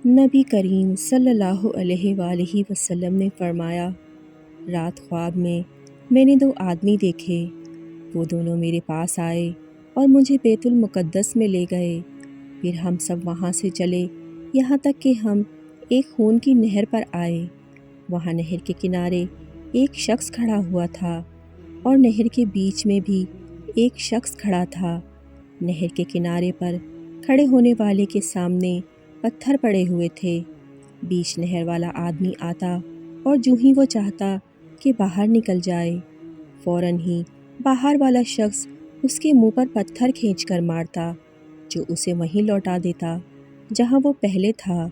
نبی کریم صلی اللہ علیہ وآلہ وسلم نے فرمایا، رات خواب میں نے دو آدمی دیکھے، وہ دونوں میرے پاس آئے اور مجھے بیت المقدس میں لے گئے۔ پھر ہم سب وہاں سے چلے یہاں تک کہ ہم ایک خون کی نہر پر آئے۔ وہاں نہر کے کنارے ایک شخص کھڑا ہوا تھا اور نہر کے بیچ میں بھی ایک شخص کھڑا تھا۔ نہر کے کنارے پر کھڑے ہونے والے کے سامنے پتھر پڑے ہوئے تھے۔ بیچ نہر والا آدمی آتا اور جو ہی وہ چاہتا کہ باہر نکل جائے، فوراً ہی باہر والا شخص اس کے منہ پر پتھر کھینچ کر مارتا، جو اسے وہیں لوٹا دیتا جہاں وہ پہلے تھا۔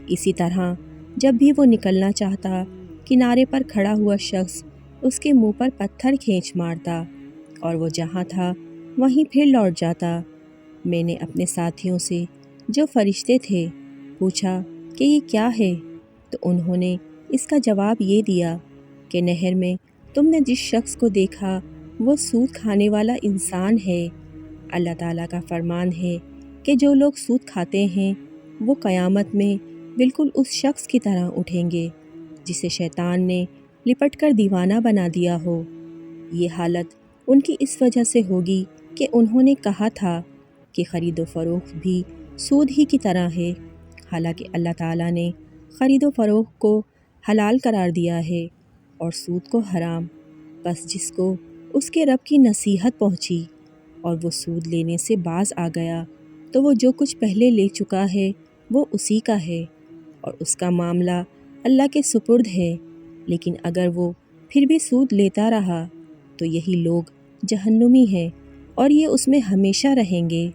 اسی طرح جب بھی وہ نکلنا چاہتا، کنارے پر کھڑا ہوا شخص اس کے منہ پر پتھر کھینچ مارتا اور وہ جہاں تھا وہیں پھر لوٹ جاتا۔ میں نے اپنے ساتھیوں سے جو فرشتے تھے پوچھا کہ یہ کیا ہے، تو انہوں نے اس کا جواب یہ دیا کہ نہر میں تم نے جس شخص کو دیکھا وہ سود کھانے والا انسان ہے۔ اللہ تعالیٰ کا فرمان ہے کہ جو لوگ سود کھاتے ہیں وہ قیامت میں بالکل اس شخص کی طرح اٹھیں گے جسے شیطان نے لپٹ کر دیوانہ بنا دیا ہو۔ یہ حالت ان کی اس وجہ سے ہوگی کہ انہوں نے کہا تھا کہ خرید و فروخت بھی سود ہی کی طرح ہے، حالانکہ اللہ تعالیٰ نے خرید و فروخت کو حلال قرار دیا ہے اور سود کو حرام۔ بس جس کو اس کے رب کی نصیحت پہنچی اور وہ سود لینے سے باز آ گیا تو وہ جو کچھ پہلے لے چکا ہے وہ اسی کا ہے اور اس کا معاملہ اللہ کے سپرد ہے۔ لیکن اگر وہ پھر بھی سود لیتا رہا تو یہی لوگ جہنمی ہیں اور یہ اس میں ہمیشہ رہیں گے۔